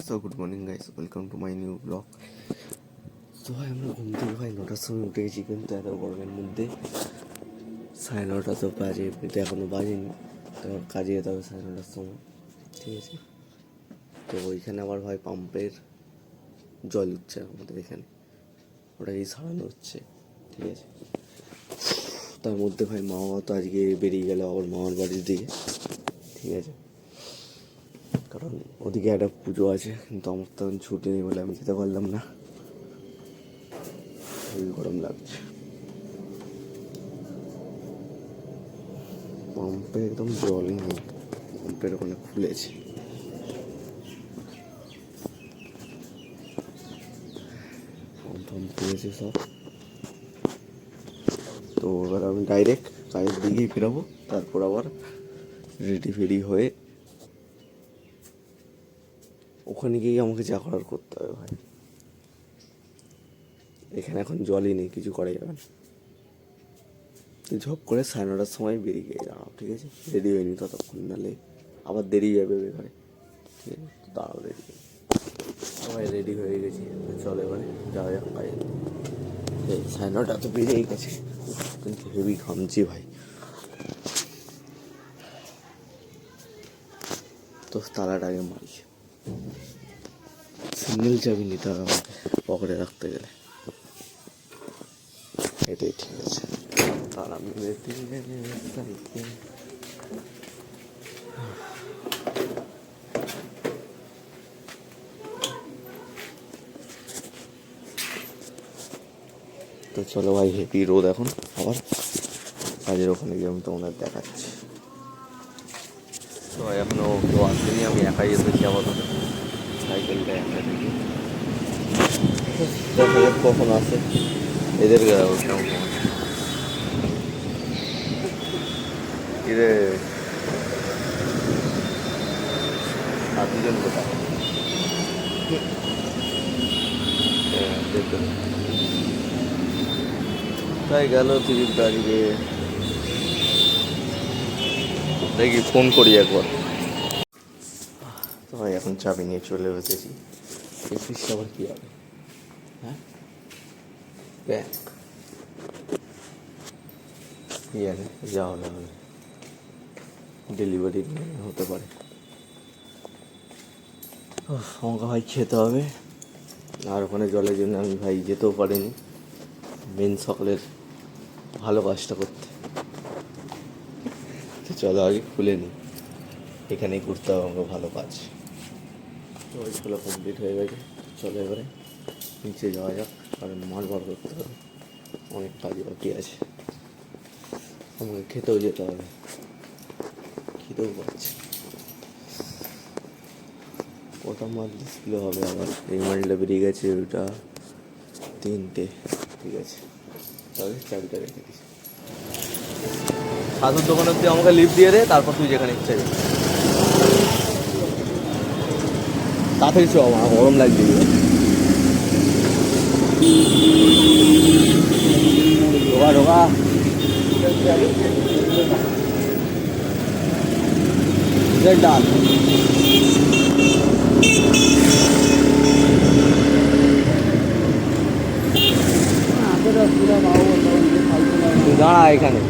So good morning guys, welcome to my new blog. তো ভাই আমরা ঘুম থেকে ভাই 9টার সময় উঠে গেছি, কিন্তু এত গরমের মধ্যে 9:30 তো বাজে, কিন্তু এখনও বাজেনি। তো কাজে যেতে হবে 9:30টার সময়, ঠিক আছে। তো ওইখানে আবার ভাই পাম্পের জল উঠছে আমাদের এখানে, ওটাকেই সারানো হচ্ছে, ঠিক আছে। তার মধ্যে ভাই মামা তো আজকে বেরিয়ে গেল আবার মামার বাড়ির দিকে, ঠিক আছে। কারণ ওদিকে একটা পুজো আছে, কিন্তু আমার তখন ছুটি নেই বলে আমি যেতে পারলাম না। খুবই গরম লাগছে, পাম্পে একদম জল নেই, পাম্পের ওখানে খুলেছে। পাম্প খুলেছে সব। তো এবার আমি ডাইরেক্ট কাজের দিকেই ফেরাবো, তারপর আবার রেডি ফেডি হয়ে ওখানে গিয়ে আমাকে যা করার করতে হবে ভাই। এখানে এখন জলই নেই, কিছু করা যাবে না। ঝপ করে 9:30টার সময় বেরিয়ে গিয়ে দাঁড়াও, ঠিক আছে। রেডি হয়নি ততক্ষণ, নাহলে আবার দেরি যাবে বেকারে, ঠিক আছে। দাঁড়াও, রেডি সবাই রেডি হয়ে গেছি, চলো এবারে যাওয়া যাক কাজে। 9:30 তো বেরিয়েই গেছে, কিন্তু হেভি ঘামছি ভাই। তো তালাটা আগে মারি, সিঙ্গেল চাবি নিতে হবে আমাকে পকেটে রাখতে গেলে, এটাই ঠিক আছে। তালা মেরে তো চলো ভাই, হেভি রোদ এখন। আবার কাজের ওখানে গিয়ে আমি তোমাদের দেখাচ্ছি। তো ভাই এখনও কেউ আসেনি, আমি একাই এসেছি আপাতত, সাইকেলটা একা দেখি, দেখা যাক কখন আসে। এদের কেমন এদের আর দুজন কোথায় তাই গেল টিকিট দাঁড়িয়ে। দেখি ফোন করি একবার। তো ভাই এখন চাবি নিয়ে চলে এসেছি। এই ফিসটা আবার কী হবে? হ্যাঁ, ব্যাগ কী আছে, যা হবে হবে, ডেলিভারি হতে পারে। আমাকে ভাই খেতে হবে, আর ওখানে জলের জন্য আমি ভাই যেতেও পারিনি মেন সকালের ভালো কাজটা করতে। তো চলো আগে খুলে নিই, এখানেই করতে হবে আমাকে ভালো কাজ। তো ওইগুলো কমপ্লিট হয়ে গেছে, চলো এবারে নিচে যাওয়া যাক, কারণ মাল বার করতে হবে, অনেক কাজ বাকি আছে। আমাকে খেতেও যেতে হবে, খেতেও পাচ্ছি। কটা মাল ডিসপ্লে হবে আবার, এই মালটা বেরিয়ে গেছে, ওটা 3টে, ঠিক আছে। তবে চাবিটা রেখে দিস, সাধুর দোকান অব্দি আমাকে লিফট দিয়ে দে, তারপর তুই যেখানে ইচ্ছা যাবি। তাড়াতাড়ি চ, আমার গরম লাগছে। ঢোকা ঢোকা, ডাল দাঁড়া এখানে।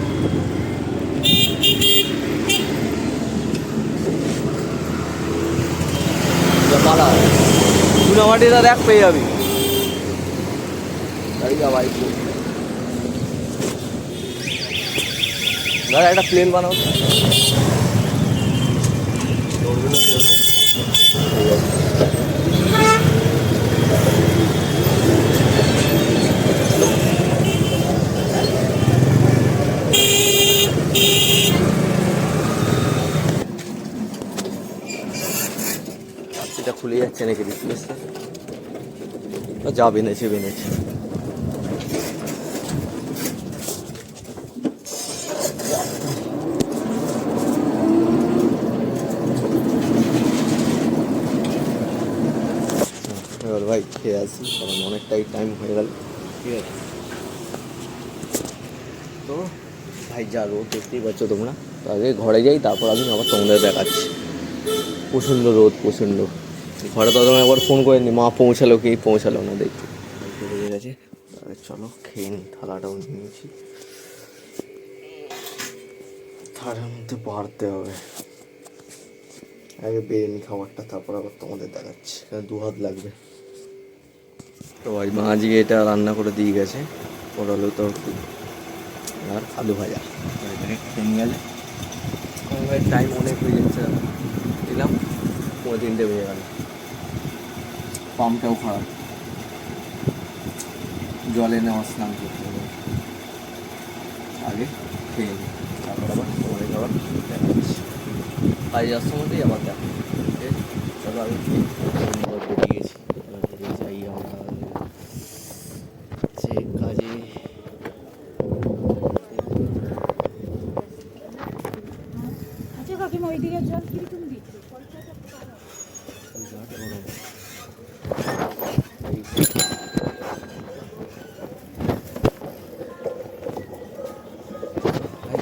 পালা চুনামাটিটা দেখ, পেয়ে যাবি। দাঁড়া একটা প্লেন বানাও। এটা খুলে যাচ্ছে নাকি ডিসপ্লেসটা? যা বেঁধেছে বেঁধেছে। এবার ভাই খেয়ে আসি, কারণ অনেকটাই টাইম হয়ে গেল, ঠিক আছে। তো ভাই যা রোদ দেখতেই পাচ্ছ তোমরা। তো আগে ঘরে যাই, তারপর আমি আবার তোমাদের দেখাচ্ছি। প্রচণ্ড রোদ, প্রচণ্ড, ঘরে তো একবার ফোন করে নি, মা পৌঁছালো কি পৌঁছালো না দেখতে বেজে গেছে। চলো খেয়ে নি, থালাটাও নিয়েছি, থালার মধ্যে বাড়তে হবে। আগে বেড়ে নি খাবারটা, তারপর আবার তোমাদের দেখাচ্ছি, দু হাত লাগবে। তো ভাই মা আজকে এটা রান্না করে দিয়ে গেছে, পটল তরকারি আর আলু ভাজা। এটাকে খেয়ে নিয়ে গেলে ভাই টাইম অনেক হয়ে যাচ্ছে, দিলাম 3:30 বেজে গেল। পাম্পটাও খারাপ, জলে নেওয়া স্নান করতে হবে। আগে খেয়ে নিই, তারপর আবার তোমাদের খাবার দেখাচ্ছি। কাজে যাওয়ার সময়তেই আবার দেখা। চলো আগে খেয়ে বেরিয়ে গেছি, যাই আমরা যে কাজে। আচ্ছা কাকিমা ওই দিকে জল কিরকম দিচ্ছে?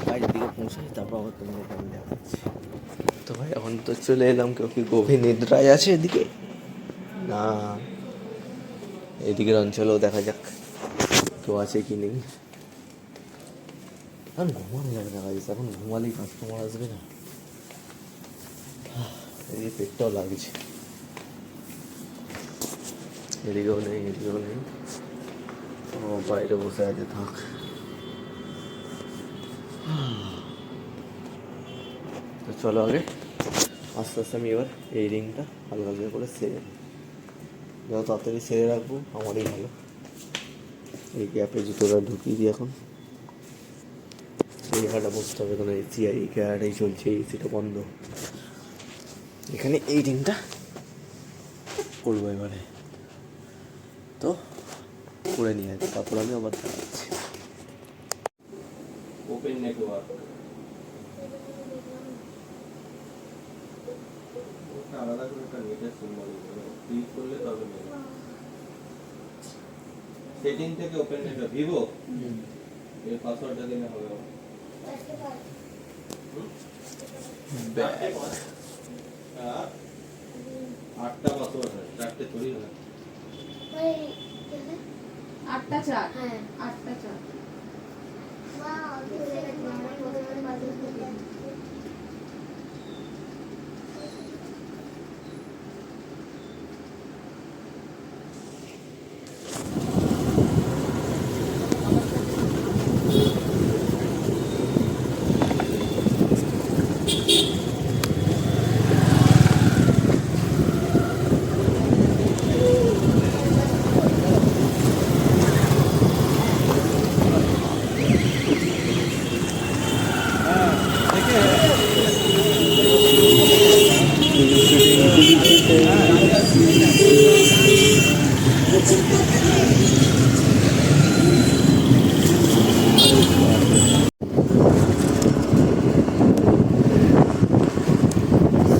কাজের দিকে পৌঁছাই, তারপর আবার তোমাদের আমি দেখাচ্ছি। তো ভাই এখন তো চলে এলাম, কেউ কি গভীর নিদ্রায় আছে এদিকে না এদিকের অঞ্চলেও দেখা যাক কেউ আছে কি নেই। এখন ঘুমানো যাবে না গাইস, এখন ঘুমালেই কাস্টমার আসবে না। এদিকে পেটটাও লাগছে, এদিকেও নেই এদিকেও নেই। ও বাইরে বসে আছে, থাক। তো চলো আগে আস্তে আস্তে আমি এবার এই রিংটা হালকা হালকা করে সেরে নিই। যত তাড়াতাড়ি সেরে রাখবো আমারই ভালো। এই গ্যাপে জুতোটা ঢুকিয়ে দিই এখন। এই জায়গাটা বসতে হবে, কোনো এসি এই জায়গাটাই চলছে, এসিটা বন্ধ। এখানে এই রিংটা করবো এবারে, তো করে নিয়ে আসি, তারপর আমি আবার দেখাচ্ছি। ওপেন নেটওয়ার্ক আলাদা করে একটা নেটের সিম্বল ক্লিক করলে তবে নেবে। সেটিং থেকে ওপেন নেটওয়ার্ক ভিভো এর পাসওয়ার্ডটা দিলে হবে। আটটা পাসওয়ার্ড হয়, চারটে থোড়ি হয়। 8টা 4, হ্যাঁ 8টা 4।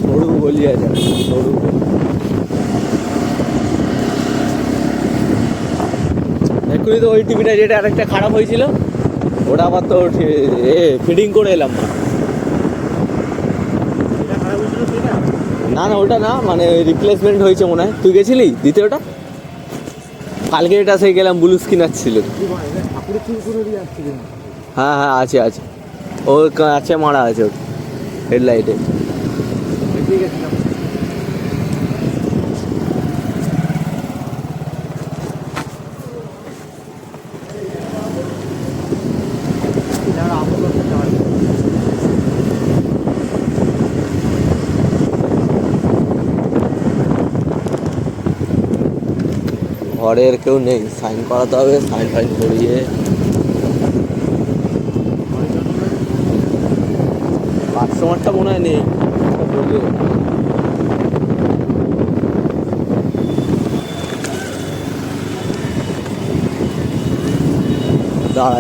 সরু গলি আছে, সরু এক্ষুনি তো ওই টিভিটা যেটা আরেকটা খারাপ হয়েছিল ওটা আবার তো ফিটিং করে এলাম। না না ওটা না, মানে রিপ্লেসমেন্ট হয়েছে মনে হয়। তুই গেছিলি দিতে ওটা? কালকে এটা সেই গেলাম, ব্লু স্ক্রিন আসছিল। হ্যাঁ হ্যাঁ আছে আছে, ও আছে মারা আছে ওটা হেডলাইটে। ঘরের কেউ নেই, সাইন করাতে হবে, সাইন ফাইন করিয়ে। কাস্টমারটা মনে হয় নেই, দাঁড়া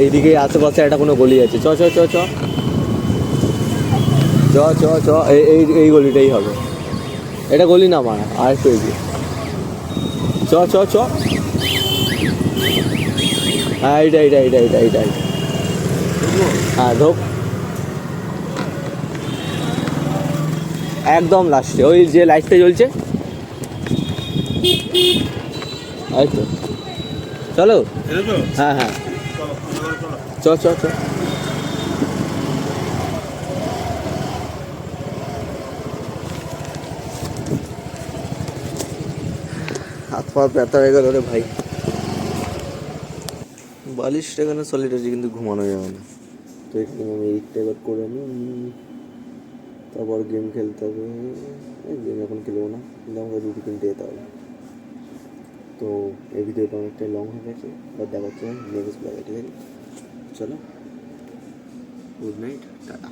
এইদিকে আশেপাশে একটা কোনো গলি আছে, চ চ চ চ চ চ চ এই গলিটাই হবে। এটা গলি না মারা, আর একটু এগিয়ে চ চ চ। হ্যাঁ এইটা এইটা এইটা এইটা এইটা হ্যাঁ ঢোক, একদম লাস্টে ওই যে লাইটটা জ্বলছে এই তো চলো। হ্যাঁ হ্যাঁ চ চ চ। হাত পা ব্যথা হয়ে গেল রে ভাই। বালিশটা এখানে সলিড আছে কিন্তু ঘুমানো যাবে না, তো এখানে আমি এইটা এবার করে নিই, তারপর গেম খেলতে হবে। গেম এখন খেলবো না, কিন্তু আমাকে রুটি কিনতে যেতে হবে। তো এই ভিডিওটা অনেকটাই লং হয়ে গেছে, আর দেখা হচ্ছে নেক্সট ব্লগে, ঠিক আছে? চলো, গুড নাইট, টাটা।